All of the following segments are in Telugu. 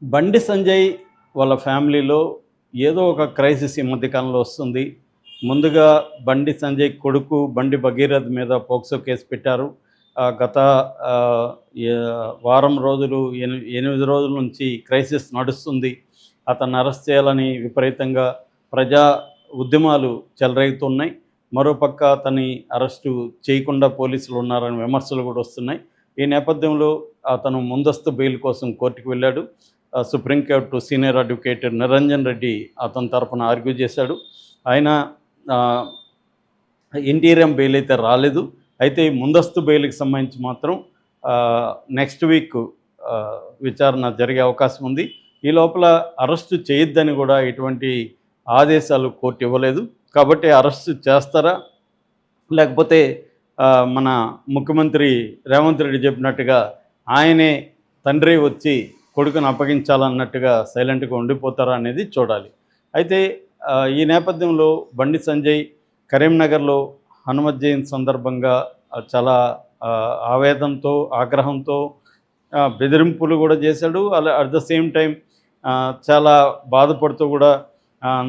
బండి సంజయ్ వాళ్ళ ఫ్యామిలీలో ఏదో ఒక క్రైసిస్ ఈ మధ్యకాలంలో వస్తుంది. ముందుగా బండి సంజయ్ కొడుకు బండి భగీరథ్ మీద పోక్సో కేసు పెట్టారు. గత ఆహ్, య వారం రోజులు 8 రోజుల నుంచి క్రైసిస్ నడుస్తుంది. అతన్ని అరెస్ట్ చేయాలని విపరీతంగా ప్రజా ఉద్యమాలు చెలరేగుతున్నాయి. మరోపక్క అతన్ని అరెస్టు చేయకుండా పోలీసులు ఉన్నారని విమర్శలు కూడా వస్తున్నాయి. ఈ నేపథ్యంలో అతను ముందస్తు బెయిల్ కోసం కోర్టుకు వెళ్ళాడు. Supreme court senior advocate Niranjan Reddy అతని తరపున ఆర్గ్యూ చేశాడు. ఆయన ఆహ్, ఇంటీరియం బెయిల్ అయితే రాలేదు. అయితే ఈ ముందస్తు బెయిల్‌కి సంబంధించి మాత్రం నెక్స్ట్ వీక్ విచారణ జరిగే అవకాశం ఉంది. ఈ లోపల అరెస్టు చేయొద్దని కూడా ఎటువంటి ఆదేశాలు కోర్టు ఇవ్వలేదు. కాబట్టి అరెస్టు చేస్తారా? లేకపోతే మన ముఖ్యమంత్రి రేవంత్ రెడ్డి చెప్పినట్టుగా ఆయనే తండ్రి వచ్చి కొడుకుని అప్పగించాలన్నట్టుగా సైలెంట్గా ఉండిపోతారా అనేది చూడాలి. అయితే ఈ నేపథ్యంలో బండి సంజయ్ కరీంనగర్లో హనుమత్ జయంతి సందర్భంగా చాలా ఆవేదనతో, ఆగ్రహంతో బెదిరింపులు కూడా చేశాడు. అలా అట్ ద సేమ్ టైం చాలా బాధపడుతూ కూడా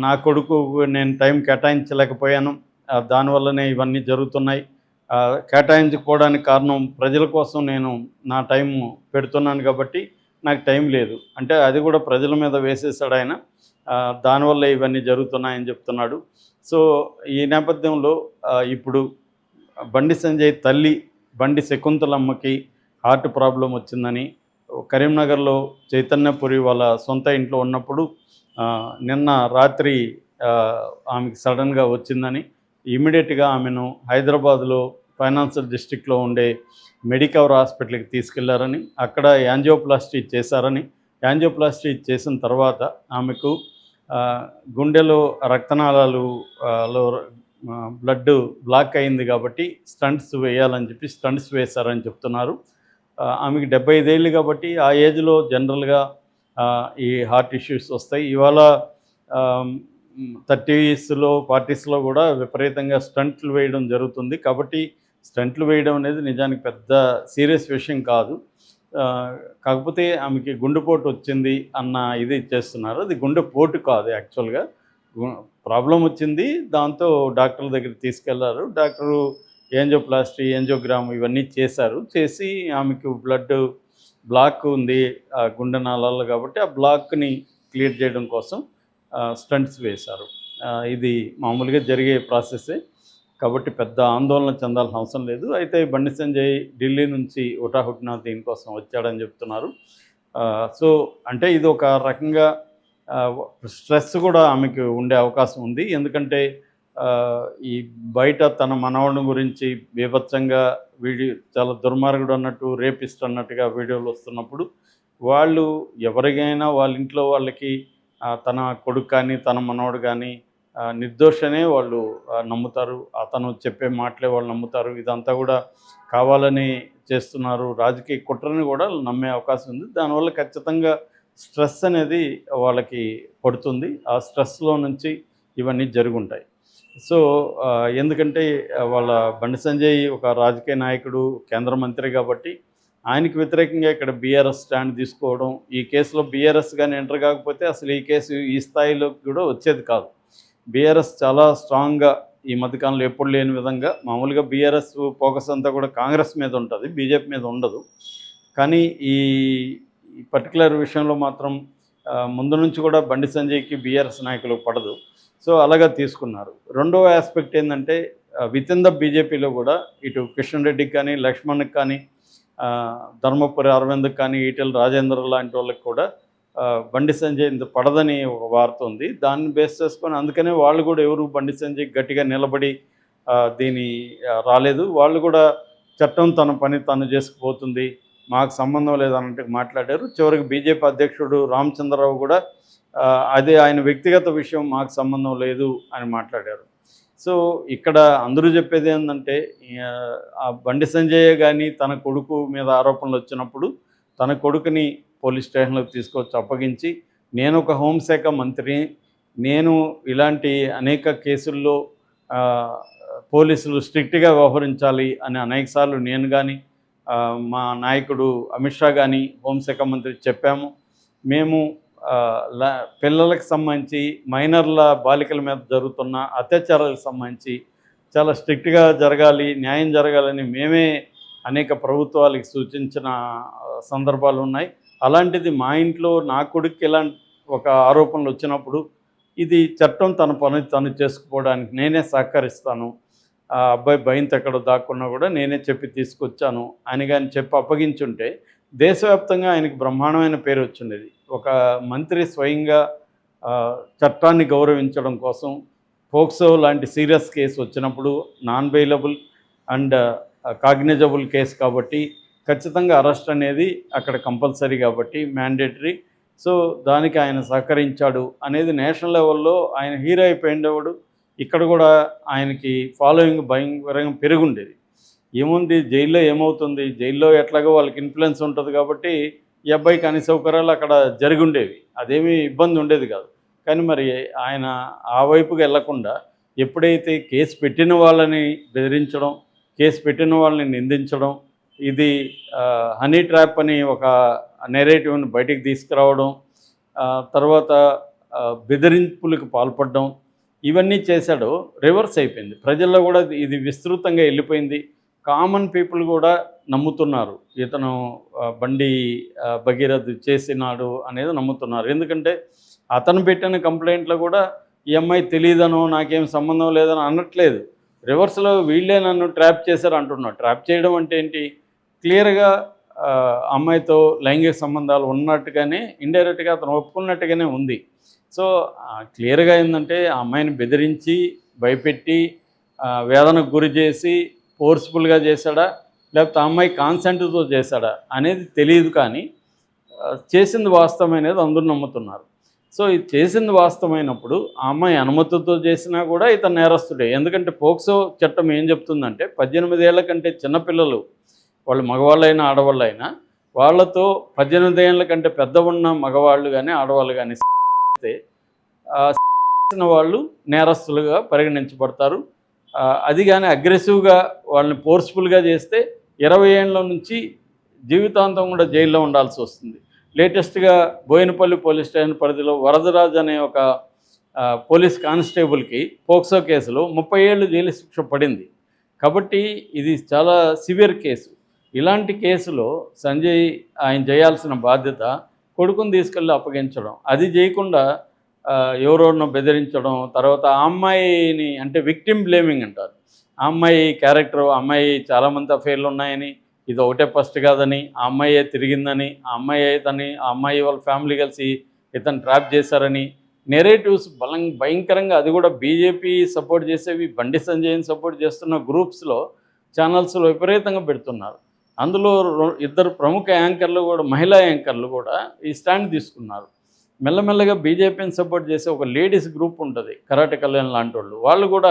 నా కొడుకు నేను టైం కేటాయించలేకపోయాను, దానివల్లనే ఇవన్నీ జరుగుతున్నాయి, కేటాయించుకోవడానికి కారణం ప్రజల కోసం నేను నా టైం పెడుతున్నాను కాబట్టి నాకు టైం లేదు అంటే అది కూడా ప్రజల మీద వేసేసాడు ఆయన. దానివల్ల ఇవన్నీ జరుగుతున్నాయని చెప్తున్నాడు. సో ఈ నేపథ్యంలో ఇప్పుడు బండి సంజయ్ తల్లి బండి శకుంతలమ్మకి హార్ట్ ప్రాబ్లం వచ్చిందని కరీంనగర్లో చైతన్యపురి వాళ్ళ సొంత ఇంట్లో ఉన్నప్పుడు నిన్న రాత్రి ఆమెకి సడన్గా వచ్చిందని ఇమ్మీడియట్గా ఆమెను హైదరాబాద్లో ఫైనాన్షియల్ డిస్ట్రిక్ట్లో ఉండే మెడికవర్ హాస్పిటల్కి తీసుకెళ్లారని, అక్కడ యాంజియోప్లాస్టీ చేశారని, యాంజియోప్లాస్టీ చేసిన తర్వాత ఆమెకు గుండెలో రక్తనాళాలు లో బ్లడ్ బ్లాక్ అయింది కాబట్టి స్టంట్స్ వేయాలని చెప్పి స్టంట్స్ వేశారని చెప్తున్నారు. ఆమెకి 75 ఏళ్ళు కాబట్టి ఆ ఏజ్లో జనరల్గా ఈ హార్ట్ ఇష్యూస్ వస్తాయి. ఇవాళ 30స్లో 40స్లో కూడా విపరీతంగా స్టంట్లు వేయడం జరుగుతుంది. కాబట్టి స్టంట్లు వేయడం అనేది నిజానికి పెద్ద సీరియస్ విషయం కాదు. కాకపోతే ఆమెకి గుండెపోటు వచ్చింది అన్న ఇది చేస్తున్నారు. అది గుండెపోటు కాదు, యాక్చువల్గా ప్రాబ్లం వచ్చింది. దాంతో డాక్టర్ల దగ్గరికి తీసుకెళ్లారు. డాక్టరు యాంజియోప్లాస్టీ, యాంజియోగ్రామ్ ఇవన్నీ చేశారు. చేసి ఆమెకు బ్లడ్ బ్లాక్ ఉంది గుండె నాళాల్లో కాబట్టి ఆ బ్లాక్ని క్లియర్ చేయడం కోసం స్టంట్స్ వేశారు. ఇది మామూలుగా జరిగే ప్రాసెస్సే కాబట్టి పెద్ద ఆందోళన చెందాల్సిన అవసరం లేదు. అయితే బండి సంజయ్ ఢిల్లీ నుంచి హుటాహుటిన దీనికోసం వచ్చాడని చెప్తున్నారు. సో అంటే ఇది ఒక రకంగా స్ట్రెస్ కూడా ఆమెకు ఉండే అవకాశం ఉంది. ఎందుకంటే ఈ బయట తన మనవడి గురించి బీభత్సంగా వీడియో, చాలా దుర్మార్గుడు అన్నట్టు, రేపిస్ట్ అన్నట్టుగా వీడియోలు వస్తున్నప్పుడు వాళ్ళు ఎవరికైనా వాళ్ళ ఇంట్లో వాళ్ళకి తన కొడుకు కానీ తన మనవడు కానీ నిర్దోషనే వాళ్ళు నమ్ముతారు. అతను చెప్పే మాటలే వాళ్ళు నమ్ముతారు. ఇదంతా కూడా కావాలని చేస్తున్నారు, రాజకీయ కుట్రని కూడా నమ్మే అవకాశం ఉంది. దానివల్ల ఖచ్చితంగా స్ట్రెస్ అనేది వాళ్ళకి పడుతుంది. ఆ స్ట్రెస్లో నుంచి ఇవన్నీ జరుగుంటాయి. సో ఎందుకంటే వాళ్ళ బండి సంజయ్ ఒక రాజకీయ నాయకుడు, కేంద్ర మంత్రి కాబట్టి ఆయనకి వ్యతిరేకంగా ఇక్కడ బీఆర్ఎస్ స్టాండ్ తీసుకోవడం, ఈ కేసులో బీఆర్ఎస్ కానీ ఎంటర్ కాకపోతే అసలు ఈ కేసు ఈ స్థాయిలోకి కూడా వచ్చేది కాదు. బీఆర్ఎస్ చాలా స్ట్రాంగ్గా ఈ మధ్యకాలంలో ఎప్పుడు లేని విధంగా, మామూలుగా బీఆర్ఎస్ ఫోకస్ అంతా కూడా కాంగ్రెస్ మీద ఉంటుంది, బీజేపీ మీద ఉండదు. కానీ ఈ పర్టికులర్ విషయంలో మాత్రం ముందు నుంచి కూడా బండి సంజయ్కి బీఆర్ఎస్ నాయకులకు పడదు. సో అలాగా తీసుకున్నారు. రెండవ ఆస్పెక్ట్ ఏంటంటే విత్ ఇన్ ద బీజేపీలో కూడా ఇటు కిషన్ రెడ్డికి కానీ, లక్ష్మణ్కి కానీ, ధర్మపురి అరవింద్కి కానీ, ఈటెల రాజేంద్ర లాంటి వాళ్ళకి కూడా బండి సంజయ్ ఇంత పడదని ఒక వార్త ఉంది. దాన్ని బేస్ చేసుకొని అందుకనే వాళ్ళు కూడా ఎవరు బండి సంజయ్ గట్టిగా నిలబడి దీని రాలేదు. వాళ్ళు కూడా చట్టం తన పని తను చేసుకుపోతుంది, మాకు సంబంధం లేదన్నట్టు మాట్లాడారు. చివరికి బీజేపీ అధ్యక్షుడు రామచంద్రరావు కూడా అది ఆయన వ్యక్తిగత విషయం, మాకు సంబంధం లేదు అని మాట్లాడారు. సో ఇక్కడ అందరూ చెప్పేది ఏంటంటే ఆ బండి సంజయ్ కానీ తన కొడుకు మీద ఆరోపణలు వచ్చినప్పుడు తన కొడుకుని పోలీస్ స్టేషన్లోకి తీసుకొచ్చి అప్పగించి, నేను ఒక హోంశాఖ మంత్రిని, నేను ఇలాంటి అనేక కేసుల్లో పోలీసులు స్ట్రిక్ట్గా వ్యవహరించాలి అని అనేకసార్లు నేను కానీ మా నాయకుడు అమిత్ షా కానీ హోంశాఖ మంత్రి చెప్పాము. మేము పిల్లలకు సంబంధించి మైనర్ల బాలికల మీద జరుగుతున్న అత్యాచారాలకు సంబంధించి చాలా స్ట్రిక్ట్గా జరగాలి, న్యాయం జరగాలని మేమే అనేక ప్రభుత్వాలకి సూచించిన సందర్భాలు ఉన్నాయి. అలాంటిది మా ఇంట్లో నా కొడుక్కి ఇలాంటి ఒక ఆరోపణలు వచ్చినప్పుడు ఇది చట్టం తన పని తను చేసుకుపోవడానికి నేనే సహకరిస్తాను, ఆ అబ్బాయి భయంతో ఎక్కడో దాక్కున్నా కూడా నేనే చెప్పి తీసుకొచ్చాను అని కానీ చెప్పి అప్పగించుంటే దేశవ్యాప్తంగా ఆయనకి బ్రహ్మాండమైన పేరు వచ్చిండేది. ఒక మంత్రి స్వయంగా చట్టాన్ని గౌరవించడం కోసం పోక్సో లాంటి సీరియస్ కేసు వచ్చినప్పుడు non bailable and cognisable case కాబట్టి ఖచ్చితంగా అరెస్ట్ అనేది అక్కడ కంపల్సరీ కాబట్టి మ్యాండేటరీ. సో దానికి ఆయన సహకరించాడు అనేది నేషనల్ లెవెల్లో ఆయన హీరో అయిపోయిండేవాడు. ఇక్కడ కూడా ఆయనకి ఫాలోయింగ్ భయంకరంగా పెరుగుండేది. ఏముంది జైల్లో ఏమవుతుంది, జైల్లో ఎట్లాగో వాళ్ళకి ఇన్ఫ్లుయెన్స్ ఉంటుంది కాబట్టి ఈ అబ్బాయికి అన్ని సౌకర్యాలు అక్కడ జరిగి ఉండేవి, అదేమీ ఇబ్బంది ఉండేది కాదు. కానీ మరి ఆయన ఆ వైపుకి వెళ్లకుండా ఎప్పుడైతే కేసు పెట్టిన వాళ్ళని బెదిరించడం, కేసు పెట్టిన వాళ్ళని నిందించడం, ఇది హనీ ట్రాప్ అని ఒక నెరేటివ్ని బయటికి తీసుకురావడం, తర్వాత బెదిరింపులకు పాల్పడడం, ఇవన్నీ చేశాడో రివర్స్ అయిపోయింది. ప్రజల్లో కూడా ఇది విస్తృతంగా వెళ్ళిపోయింది. కామన్ పీపుల్ కూడా నమ్ముతున్నారు ఇతను బండి భగీరథ్ చేసినాడు అనేది నమ్ముతున్నారు. ఎందుకంటే అతను పెట్టిన కంప్లైంట్లో కూడా ఈ అమ్మాయి తెలియదనో నాకేం సంబంధం లేదని అనట్లేదు. రివర్స్లో వీళ్ళే నన్ను ట్రాప్ చేశారు అంటున్నాడు. ట్రాప్ చేయడం అంటే ఏంటి, క్లియర్గా అమ్మాయితో లైంగిక సంబంధాలు ఉన్నట్టుగానే ఇండైరెక్ట్గా అతను ఒప్పుకున్నట్టుగానే ఉంది. సో క్లియర్గా ఏంటంటే ఆ అమ్మాయిని బెదిరించి భయపెట్టి వేదనకు గురి చేసి ఫోర్స్ఫుల్గా చేశాడా లేకపోతే ఆ అమ్మాయి కాన్సెంట్తో చేశాడా అనేది తెలియదు. కానీ చేసింది వాస్తవం అనేది అందరూ నమ్ముతున్నారు. సో ఇది చేసింది వాస్తవమైనప్పుడు ఆ అమ్మాయి అనుమతితో చేసినా కూడా ఇతను నేరస్తుడే. ఎందుకంటే పోక్సో చట్టం ఏం చెప్తుందంటే 18 ఏళ్ల కంటే చిన్నపిల్లలు, వాళ్ళు మగవాళ్ళైనా ఆడవాళ్ళైనా, వాళ్ళతో 18 ఏళ్ళ కంటే పెద్ద ఉన్న మగవాళ్ళు కానీ ఆడవాళ్ళు కానీ వాళ్ళు నేరస్తులుగా పరిగణించబడతారు. అది కానీ అగ్రెసివ్గా వాళ్ళని ఫోర్స్ఫుల్గా చేస్తే 20 ఏళ్ళ నుంచి జీవితాంతం కూడా జైల్లో ఉండాల్సి వస్తుంది. లేటెస్ట్గా బోయినపల్లి పోలీస్ స్టేషన్ పరిధిలో వరదరాజ్ అనే ఒక పోలీస్ కానిస్టేబుల్కి పోక్సో కేసులో 30 ఏళ్ళు జైలు శిక్ష పడింది. కాబట్టి ఇది చాలా సివియర్ కేసు. ఇలాంటి కేసులో సంజయ్ ఆయన చేయాల్సిన బాధ్యత కొడుకుని తీసుకెళ్ళి అప్పగించడం, అది చేయకుండా ఎవరోనో బెదిరించడం, తర్వాత ఆ అమ్మాయిని అంటే విక్టిమ్ బ్లేమింగ్ అంటారు. ఆ అమ్మాయి క్యారెక్టర్, ఆ అమ్మాయి చాలామంది అఫైర్లు ఉన్నాయని, ఇది ఒకటే ఫస్ట్ కాదని, ఆ అమ్మాయే తిరిగిందని, ఆ అమ్మాయి వాళ్ళ ఫ్యామిలీ కలిసి ఇతను ట్రాప్ చేశారని నెరేటివ్స్ భయంకరంగా, అది కూడా బీజేపీ సపోర్ట్ చేసేవి, బండి సంజయ్ని సపోర్ట్ చేస్తున్న గ్రూప్స్లో ఛానల్స్లో విపరీతంగా పెడుతున్నారు. అందులో 2 ప్రముఖ యాంకర్లు కూడా, మహిళా యాంకర్లు కూడా ఈ స్టాండ్ తీసుకున్నారు. మెల్లమెల్లగా బీజేపీని సపోర్ట్ చేసే ఒక లేడీస్ గ్రూప్ ఉంటుంది, కరాటే కళ్యాణ్ లాంటి వాళ్ళు కూడా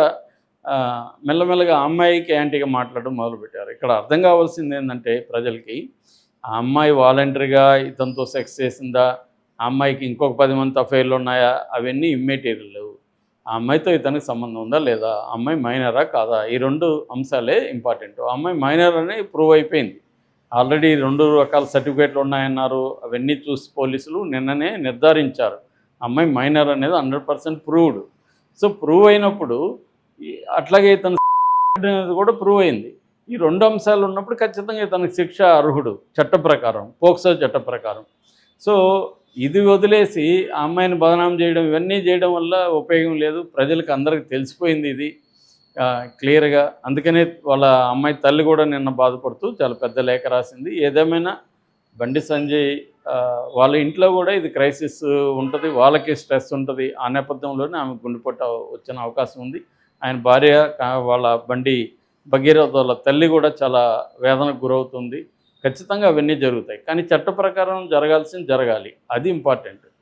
మెల్లమెల్లగా ఆ అమ్మాయికి యాంటీగా మాట్లాడడం మొదలుపెట్టారు. ఇక్కడ అర్థం కావాల్సింది ఏంటంటే ప్రజలకి, ఆ అమ్మాయి వాలంటరీగా ఇతనితో సెక్స్ చేసిందా, ఆ అమ్మాయికి ఇంకొక 10 మంది అఫైర్లు ఉన్నాయా, అవన్నీ ఇమ్మెటీరియల్. ఆ అమ్మాయితో ఇతనికి సంబంధం ఉందా లేదా, ఆ అమ్మాయి మైనరా కాదా, ఈ 2 అంశాలే ఇంపార్టెంట్. ఆ అమ్మాయి మైనర్ అని ప్రూవ్ అయిపోయింది. ఆల్రెడీ 2 రకాల సర్టిఫికేట్లు ఉన్నాయన్నారు. అవన్నీ చూసి పోలీసులు నిన్ననే నిర్ధారించారు అమ్మాయి మైనర్ అనేది 100% ప్రూవ్డ్. సో ప్రూవ్ అయినప్పుడు అట్లాగే ఇతను అనేది కూడా ప్రూవ్ అయింది. ఈ 2 అంశాలు ఉన్నప్పుడు ఖచ్చితంగా ఇతనికి శిక్ష అర్హుడు చట్ట ప్రకారం, పోక్సో చట్ట ప్రకారం. సో ఇది వదిలేసి ఆ అమ్మాయిని బదనాం చేయడం, ఇవన్నీ చేయడం వల్ల ఉపయోగం లేదు. ప్రజలకు అందరికీ తెలిసిపోయింది ఇది క్లియర్గా. అందుకనే వాళ్ళ అమ్మాయి తల్లి కూడా నిన్న బాధపడుతూ చాలా పెద్ద లేఖ రాసింది. ఏదేమైనా బండి సంజయ్ వాళ్ళ ఇంట్లో కూడా ఇది క్రైసిస్ ఉంటుంది, వాళ్ళకి స్ట్రెస్ ఉంటుంది. ఆ నేపథ్యంలోనే ఆమె గుండెపోటు వచ్చిన అవకాశం ఉంది. ఆయన భార్య, వాళ్ళ బండి భగీరథ్ వాళ్ళ తల్లి కూడా చాలా వేదనకు గురవుతుంది. ఖచ్చితంగా అవన్నీ జరుగుతాయి. కానీ చట్ట ప్రకారం జరగాల్సింది జరగాలి, అది ఇంపార్టెంట్.